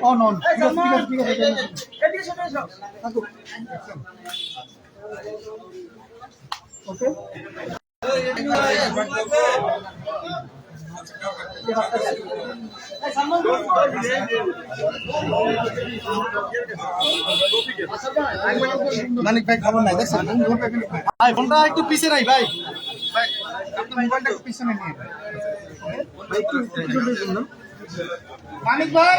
On on ঠিক আছে ওকে মানিক ভাই খবর নাই দেখছেন ভাই ফোনটা একটু পিছে নাই ভাই আপনার মোবাইলটা একটু পিছনে নিয়ে ভাই একটু মানিক ভাই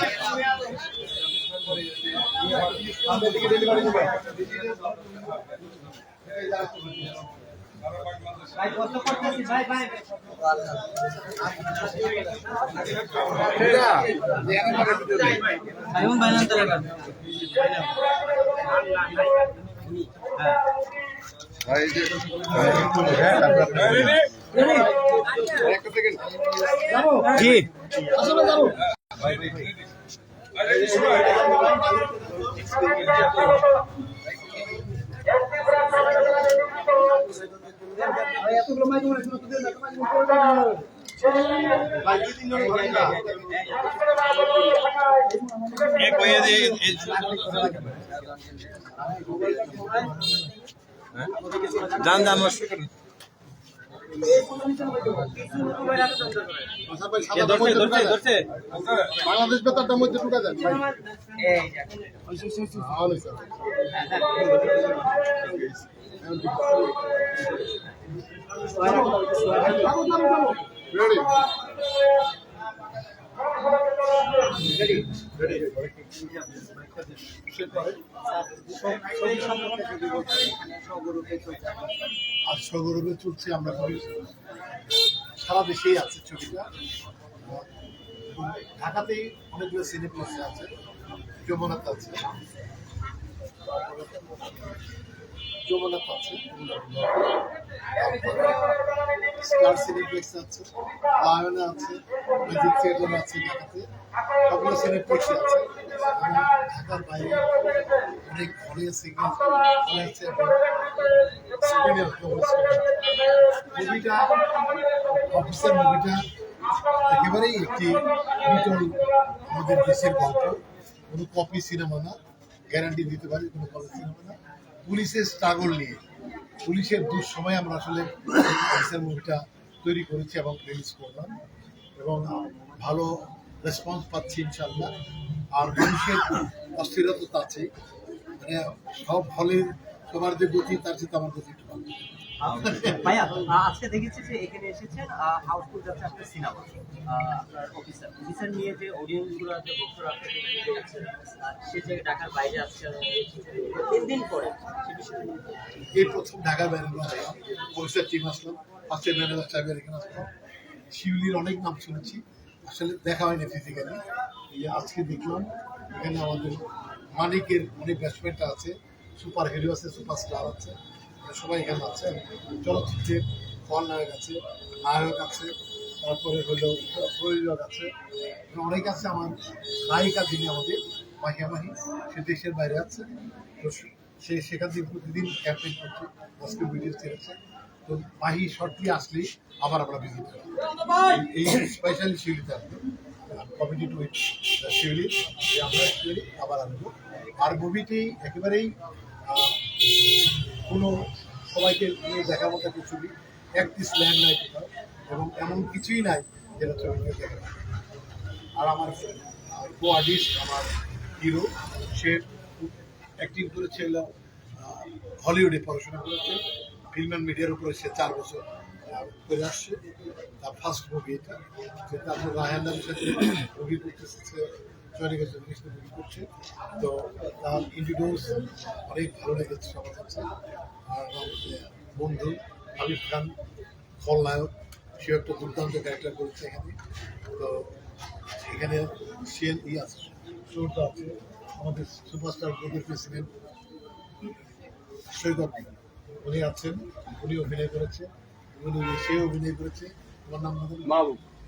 ভাই কত করতেছি ভাই ভাই আইন বাইনান তারা ভাই যে এক সেকেন্ড জি আসলে যাবো ভাই ভাই এতগুলো মাইক মনে শুনো তো দেন না মাইক করে দাও ভাই দুই তিন জন ধরে না এক হয়ে দে জান জান বাংলাদেশ বেতারটার মধ্যে ঢুকা যায় আর স্বগৌরবে চলছে আমরা সারা দেশেই আছে ছবিটা ঢাকাতেই অনেকগুলো সিনেপ্লেক্স আছে যমুনাতে আছে স্টার সিনেপ্লেক্স আছে লায়নে আছে ম্যাজিক থিয়েটার আছে ঢাকাতে সবগুলো সিনেপ্লেক্সে আছে এবং ঢাকার বাইরে অনেক হলে সিগন্যাল হলে আছে মুভিটা অফিসের মুভিটা একেবারেই একটি বিটল আমাদের দেশের গল্প কোনো কপি সিনেমা না গ্যারান্টি দিতে পারি কোনো কপি সিনেমা না পুলিশের স্ট্রাগল নিয়ে পুলিশের দুঃসময় আমরা আসলে অফিসের মুভিটা তৈরি করেছি এবং রিলিজ করলাম এবং ভালো রেসপন্স পাচ্ছি ইনশাআল্লাহ আর মানুষের অস্থিরতা তো আছেই মানে সব হলের সবার যে গতি তার চেয়ে আমার গতি একটু ভালো ভাইয়া আজকে দেখেছি যে এখানে এসেছেন হাউসফুল যাচ্ছে আপনার সিনেমা আপনার অফিসার নিয়ে যে অডিয়েন্স গুলো আছে ভক্তরা সে যে ঢাকার বাইরে আসছে 3 দিন পরে এই প্রথম ঢাকার বাইরে অফিসার টিম আসলাম ফার্স্টের ম্যানেজার সাহেবের এখানে আসলাম শিউলির অনেক নাম শুনেছি আসলে দেখা হয়নি ফিজিক্যালি আজকে দেখলাম এখানে আমাদের মানিকের অনেক ব্যাটসম্যানটা আছে সুপার হিরো আছে সুপারস্টার আছে সবাই এখানে আছে চলচ্চিত্রের খলনায়ক আছে নায়ক আছে তারপরে হলো প্রয়োজক আছে অনেক আছে আমার নায়িকা যিনি আমাদের মাহিয়ামাহি সে দেশের বাইরে আছে তো সে সেখান থেকে প্রতিদিন ক্যাম্পেইন করছে আজকে ভিডিও ছেড়েছে তো মাহি শর্টলি আসলেই আবার আমরা ভিজিট করি এই স্পেশালি শিউলিতে আসবো কমিটি টু শিউলি আমরা অ্যাকচুয়ালি আবার আনবো আর মুভিটি একেবারেই কোনো সবাইকে নিয়ে দেখার মতো একটা ছবি একটি স্ল্যান্ড নাই কোথাও এবং এমন কিছুই নাই যেটা ছবিকে দেখা আর আমার কো আর্টিস্ট আমার হিরো সে অ্যাক্টিং করেছে হলিউডে পড়াশোনা করেছে ফিল্ম অ্যান্ড মিডিয়ার উপরে সে 4 বছর করে আসছে তার ফার্স্ট মুভি এটা যেটা আপনার রায়হান নামের সাথে মুভি করতেছে চলে গেছে মুভি করছে তো তার ইন্ট্রোডিউস অনেক ভালো লেগেছে সবার কাছে আর বন্ধু হাবিব খান খলনায়ক সে একটা দুর্দান্ত ক্যারেক্টার করেছে এখানে তো এখানে সে আছে শোটা আছে আমাদের সুপারস্টার গ্রুপের প্রেসিডেন্ট সৈকত উনি আছেন উনি অভিনয় করেছে সে অভিনয় করেছে তোমার নাম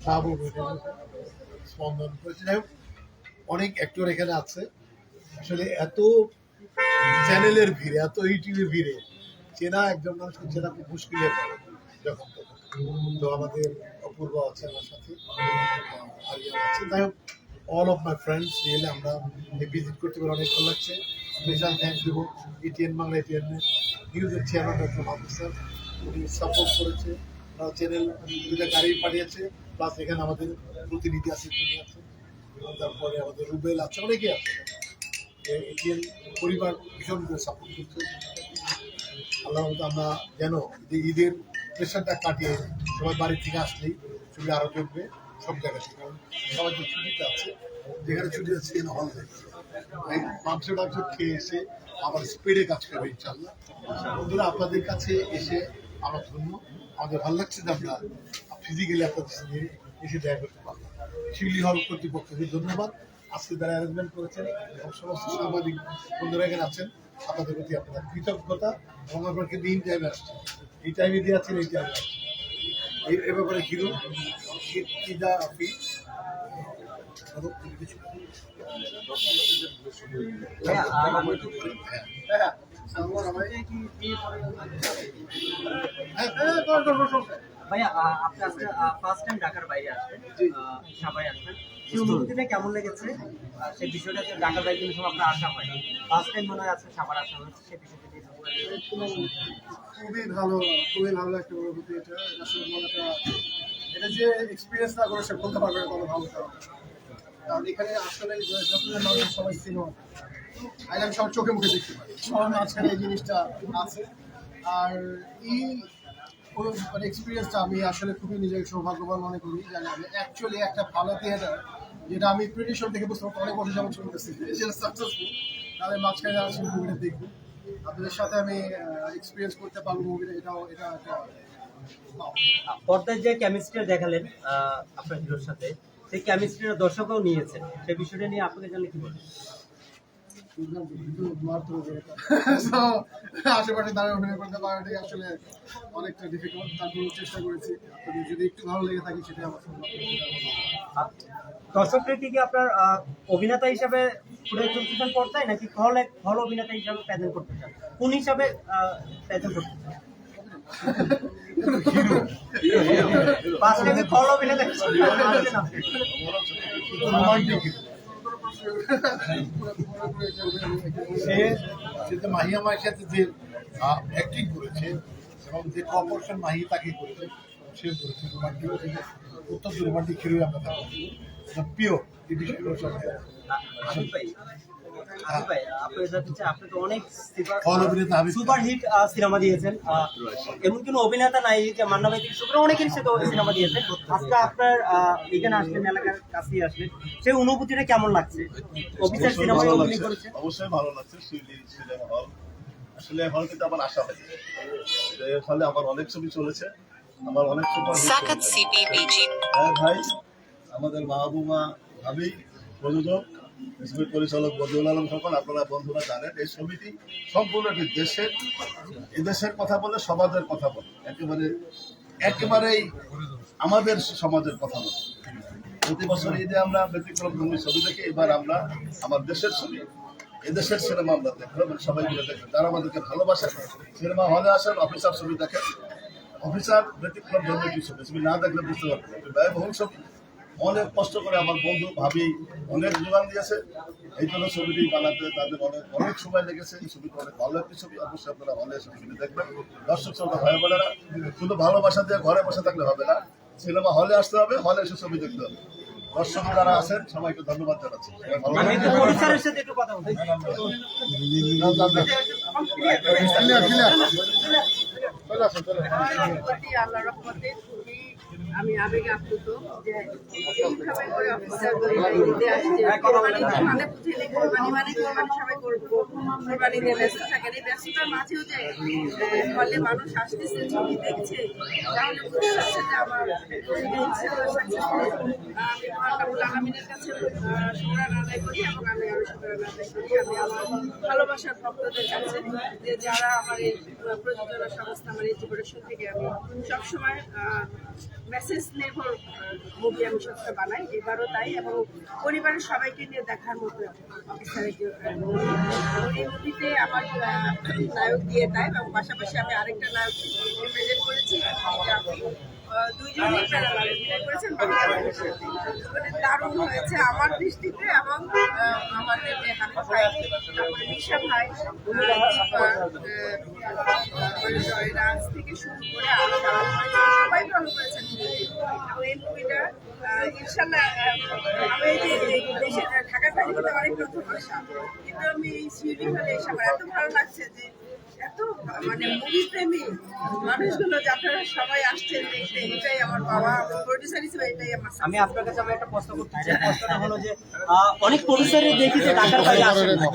মাহবুব স্পন্দন করেছে যাই হোক অনেক অ্যাক্টর এখানে আছে আসলে এত চ্যানেলের ভিড়ে এত ইউটিউবের ভিড়ে চেনা একজন মানুষকে চেনা খুব মুশকিলের যখন তো আমাদের অপূর্ব আছে আমার সাথে আরিয়ান আছে যাই হোক, all of my friends really আমরা ভিজিট করতে পেরে অনেক ভালো লাগছে। স্পেশাল থ্যাঙ্কস দেবো এটিএন বাংলা এটিএন নিউজের চেয়ারম্যান ডক্টর মাহমুদ স্যার, উনি সাপোর্ট করেছে, চ্যানেল দুটা গাড়ি পাঠিয়েছে, প্লাস এখানে আমাদের প্রতিনিধি আছে, তিনি আছে, এবং তারপরে আমাদের রুবেল আছে, অনেকেই আছে। এটিএন পরিবার ভীষণ করে সাপোর্ট করছে। আল্লাহ মতো আমরা যেন যে ঈদের প্রেশারটা কাটিয়ে সবাই বাড়ি থেকে আসলেই ছবি আরও দেখবে সব জায়গা থেকে, কারণ সবাই যে ছুটিতে আছে, যেখানে ছুটি আছে সেখানে হল দেখবে। মাংস টাংস খেয়ে এসে আবার স্পিডে কাজ করবে ইনশাল্লাহ। বন্ধুরা, আপনাদের কাছে এসে আমরা ধন্য, আমাদের ভালো লাগছে যে আমরা ফিজিক্যালি আপনাদের সঙ্গে এসে দেখা করতে পারলাম। শিউলি হল কর্তৃপক্ষকে ধন্যবাদ, আজকে যারা অ্যারেঞ্জমেন্ট করেছেন এবং সমস্ত সাংবাদিক বন্ধুরা এখানে আছেন, আপনাদের প্রতি আপনার কৃতজ্ঞতা, এবং আপনাকে দিন টাইমে আসছে, এই টাইমে দিয়ে আছেন, এই টাইমে আসছে। এ ব্যাপারে হিরো কিদা আপনি ভাইয়া আপনি আজকে ফার্স্ট টাইম ঢাকার বাইরে আসবেন, সাভারে আসবেন, সেই অনুভূতিটা কেমন লেগেছে? সেই বিষয়টা যে ঢাকার বাইরে কোনো সময় আপনার আসা হয়, ফার্স্ট টাইম মনে হয় আজকে সাভার আসা হয়েছে, সেই বিষয়টা নিয়ে খুবই ভালো একটা অনুভূতি। এটা আসলে এটা যে এক্সপিরিয়েন্স না করে সে বলতে পারবে না কত ভালো। কারণ এখানে আসলে যতজন মানুষ সবাই ছিল, আমি সবার চোখে মুখে দেখতে পাই, সবার মাঝখানে এই জিনিসটা আছে। আর এই মানে এক্সপিরিয়েন্সটা আমি আসলে খুবই নিজেকে সৌভাগ্যবান মনে করি, যে আমি অ্যাকচুয়ালি একটা ভালো থিয়েটার, যেটা আমি প্রিডিশন থেকে বুঝতে পারছি অনেক বছর যেমন চলতেছি, সেটা সাকসেসফুল, তাহলে মাঝখানে আসলে মুভিটা দেখবো, আপনাদের সাথে আমি এক্সপিরিয়েন্স করতে পারবো মুভিটা, এটা একটা পর্দায় যে কেমিস্ট্রি দেখালেন আপনার হিরোর সাথে, সেই কেমিস্ট্রিটা দর্শকও নিয়েছেন, সেই বিষয়টা নিয়ে আপনাকে জানলে কি বলেন? আশেপাশে দাঁড়িয়ে অভিনয় করতে পারাটাই আসলে অনেকটা ডিফিকাল্ট, তারপর চেষ্টা করেছি। যদি একটু ভালো লেগে থাকে সেটাই আমার দর্শকরা কি আপনার অভিনেতা হিসাবে ফুটে তুলতেছেন পর্দায়, নাকি হল অভিনেতা হিসাবে প্রেজেন্ট করতে চান? কোন হিসাবে প্রেজেন্ট করতে চান? পাঁচ টাইমে হল অভিনেতা সে যে মাহিয়া মায়ের সাথে যে অ্যাক্টিং করেছে এবং যে কপারেশন মাহি তাকে করেছে, সে করেছে রোমান্টিক, অত্যন্ত রোমান্টিক হিরোই আমরা দেখি, পিওর ব্রিটিশ হিরোর সাথে। আসিফ ভাই, আপনার জানতে চাই, আপনি তো অনেক সুপার হিট সিনেমা দিয়েছেন, এমন কোনো অভিনেতা নাই যে মান্না ভাই থেকে শুরু করে অনেকের সাথে সিনেমা দিয়েছেন, আজকে আপনার এখানে আসলেন, এলাকার কাছেই আসলেন, সেই অনুভূতিটা কেমন লাগছে? অফিসার সিনেমায় অভিনয় করেছে, অবশ্যই ভালো লাগছে। শিউলি সিনেমা হল আসলে হল কিন্তু আমার আশা হয়নি, এর ফলে আমার অনেক ছবি চলেছে, আমার অনেক হ্যাঁ ভাই, আমাদের মাহবুমা ভাবি, প্রযোজক, পরিচালক বদিউল আলম সকল, আপনারা বন্ধুরা জানেন এই ছবিটি সম্পূর্ণ একটি দেশের, এই দেশের কথা বলে সমাজের কথা বলে, একেবারেই আমাদের সমাজের কথা বলে। প্রতি বছর ঈদে আমরা ব্যতিক্রম ধর্মী ছবি দেখি, এবার আমরা আমার দেশের ছবি, এদেশের সিনেমা আমরা দেখলাম, সবাই মিলে দেখবেন, যারা আমাদেরকে ভালোবাসে সিনেমা হলে আসেন, অফিসার ছবি দেখেন। অফিসার ব্যতিক্রম ধর্মী কি ছবি না দেখলে বুঝতে পারবেন, ব্যয়বহুল ছবি, অনেক কষ্ট করে আমার বন্ধু ভাবি অনেক যোগান দিয়েছে, এই জন্য ছবিটি বানাতে তাদের অনেক সময় লেগেছে। এই ছবিটা অনেক ভালো একটি ছবি, অবশ্যই আপনারা হলে এসে ছবি দেখবেন। দর্শক শ্রোতা ভাই বোনেরা, শুধু ভালোবাসা দিয়ে ঘরে বসে থাকলে হবে না, সিনেমা হলে আসতে হবে, হলে এসে ছবি দেখতে হবে। দর্শক যারা আছেন সবাইকে ধন্যবাদ জানাচ্ছি। আমি আবেগে আপ্লুত যে এইভাবে করে অফিসার দিতে আসছে, মানে বুঝিনি কোরবানি মানে কোরবানি সবাই করবো, কোরবানি দিয়ে ব্যস্ত থাকেন, এই ব্যস্ততার মাঝেও যে হলে মানুষ আসতেছে ছবি দেখছে, তাহলে বুঝতে পারছে যে আমার আমি মহাকাবুল আলমিনের কাছে শুকরান আদায় করি, এবং আমি আরো শুকরান আদায় করি আমি আমার ভালোবাসার ভক্তদের কাছে, যে যারা আমার এই প্রযোজনা সংস্থা, আমার এই জীবনের থেকে আমি সবসময় মেসেজ নির্ভর মুভি আমি সবসময় বানাই, এবারও তাই, এবং পরিবারের সবাইকে নিয়ে দেখার মতো অফিসারের এই মুভিতে আমার নায়ক দিয়ে দেয়, এবং পাশাপাশি আমি আরেকটা নায়ক প্রেজেন্ট করেছি, দুইজনই প্যারালাল অভিনয় করেছেন বাংলাদেশের সাথে। মানে দারুণ হয়েছে আমার দৃষ্টিতে। এবং আমাদের যে হাবিব ভাই, তারপরে নিশা ভাই, রাজ থেকে শুরু করে আরো যারা করেছেন সবাই ভালো করেছেন মুভিটি। এবং এই মুভিটা ইনশাল্লাহ আমি এই যে দেশের ঢাকার বাইরে কিন্তু অনেক প্রথম আসা, কিন্তু আমি এই সিউডি হলে এসে আমার এত ভালো লাগছে যে এত মানে মুভি প্রেমী মানুষগুলো যারা সবাই আসছেন দেখতে, এটাই আমার বাবা প্রডিউসার হিসেবে এটাই আমার আমি আপনার কাছে একটা প্রশ্ন করতে চাই। প্রশ্নটা হলো যে অনেক প্রডিউসারে দেখি যে ঢাকার বাইরে আসেন না,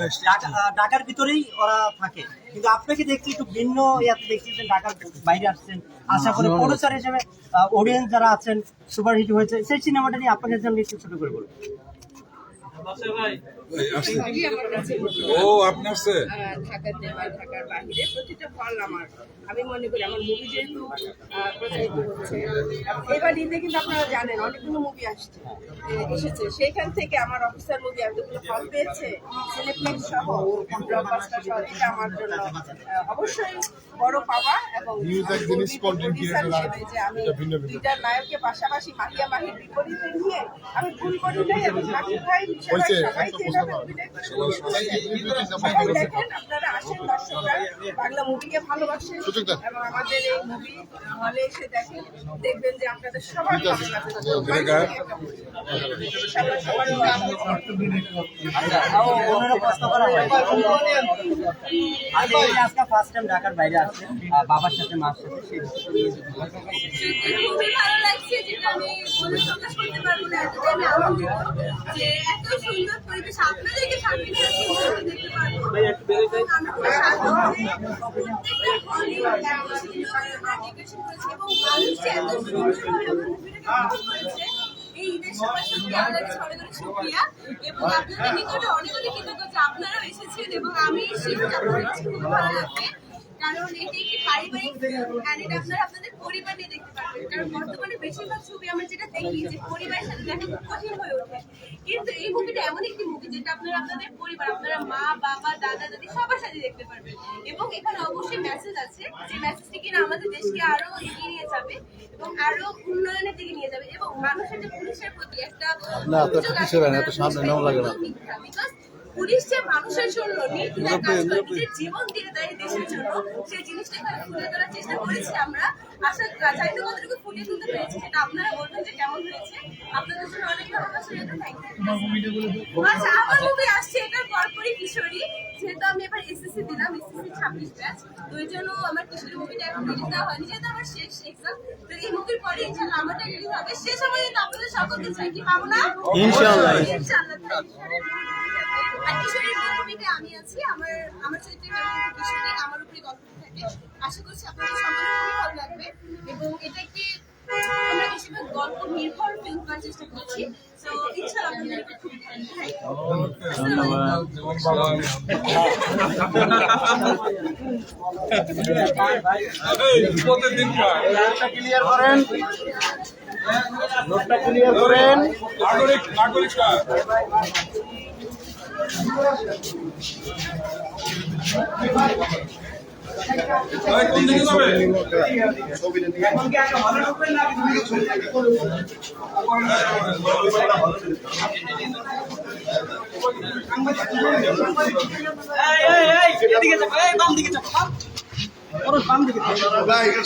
ঢাকার ভিতরেই ওরা থাকে, কিন্তু আপনাকে দেখছি একটু ভিন্ন ইয়াতে দেখছি যে ঢাকার বাইরে আসছেন। আশা করি প্রডিউসার হিসেবে অডিয়েন্স যারা আছেন সুপারহিট হয়েছে, সেই সিনেমাটা নিয়ে আপনাকে জন্য একটু ছোট করে বলুন। ঢাকাতে বা ঢাকার বাইরে প্রতিটা ফল আমার, আমি মনে করি আমার মুভি যেহেতু প্রচারিত হচ্ছে, এবার ঈদে কিন্তু আপনারা জানেন অনেকগুলো মুভি এসেছে, সেইখান থেকে আমার অফিসার মুভি এতগুলো ফল পেয়েছে, সিনেপ্লেক্স সহ ব্লকবাস্টার সহ, এটা আমার জন্য অবশ্যই বড় পাওয়া। এবং প্রডিউসার হিসেবে যে আমি দুইটা নায়ককে পাশাপাশি মাহিয়া মাহির বিপরীতে নিয়ে আমি ভুল করি নাই, এবং বাকি ভাই সবাইকে এভাবে অভিনয় করে দেখেন। আপনারা আসেন, দর্শকরা বাংলা মুভিকে ভালোবাসেন এবং আমাদের এই মুভি হলে এসে দেখেন, দেখবেন যে আপনাদের সবার ভালো লাগবে। আজকে ফার্স্ট টাইম ঢাকার বাইরে আসছে বাবার সাথে মার সাথে, সেই খুবই ভালো লাগছে, যেটা আমি বলে প্রকাশ করতে পারবো না। এতটাই আমি আনন্দিত যে এত সুন্দর পরিবেশ আপনাদেরকে সামনে নিয়ে আজকে মুভি দেখতে পারবো। আমরা খুব শান্তি প্রত্যেকটা হলে এত সুন্দর ডেকোরেশন করেছে এবং মানুষ যে এত সুন্দরভাবে আমার মুভিটাকে উপভোগ করেছে। এই ঈদের সময় সত্যি আপনাদের অনেক অনেক শুকরিয়া এবং আপনাদের নিকটে অনেক অনেক কৃতজ্ঞ যে আপনারাও এসেছেন এবং আমি সেটা খুব ভালো লাগবে। কারণ এটি একটি পারিবারিক and এটা আপনারা আপনাদের পরিবার নিয়ে দেখতে পারবেন। কারণ বর্তমানে বেশিরভাগ ছবি আমরা যেটা দেখি যে পরিবারের সাথে দেখা খুব কঠিন হয়ে ওঠে, কিন্তু এই মুভিটা এমন একটি মুভি যেটা আপনারা আপনাদের পরিবার, আপনারা মা বাবা দাদা দাদি সবার সাথে দেখতে পারবেন। এবং এখানে অবশ্যই মেসেজ আছে, যে মেসেজটি কিনা আমাদের দেশকে আরো এগিয়ে নিয়ে যাবে এবং আরো উন্নয়নের দিকে নিয়ে যাবে। এবং মানুষের যে পুলিশের প্রতি একটা বিকজ পুলিশ যে মানুষের জন্য নির্দ্বিধায় কাজ করে, নিজের জীবন দিয়ে দেয় দেশের জন্য, সেই জিনিসটা এখানে ফুটিয়ে তোলার চেষ্টা করেছি আমরা। আশা চাইতে কতটুকু ফুটিয়ে তুলতে পেরেছি সেটা আপনারা বলবেন যে কেমন হয়েছে। আপনাদের জন্য অনেক ভালোবাসা, এটা থ্যাংক ইউ। আচ্ছা, আমার মুভি আসছে এটার পরপরই কিশোরী, যেহেতু আমি এবার এসএসসি দিলাম, এসএসসি 26 ব্যাচ, তো এই জন্য আমার কিশোরী মুভিটা এখন রিলিজ দেওয়া হয়নি, যেহেতু আমার শেষ এক্সাম। তো এই মুভির পরে ইনশাল্লাহ আমারটা রিলিজ হবে। সে সময় কিন্তু আপনাদের সকলকে চাই কি পাবো না ইনশাল্লাহ। আর কিশোরীর মুভিতে আমি আছি, আমার চরিত্রের নাম কিশোরী, আমার উপরে গল্প থাকে। আশা করছি আপনাদের সকলের খুবই ভালো লাগবে এবং এটা একটি আমরা বেশিরভাগ গল্প নির্ভর ফিল্ম করার চেষ্টা করছি। তো ইনশাআল্লাহ আপনাদের খুবই ভালো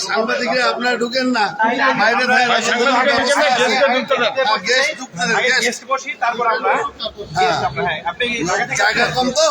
সাংবাদিকরা আপনারা ঢুকেন না, বাইরে জায়গা কম তো।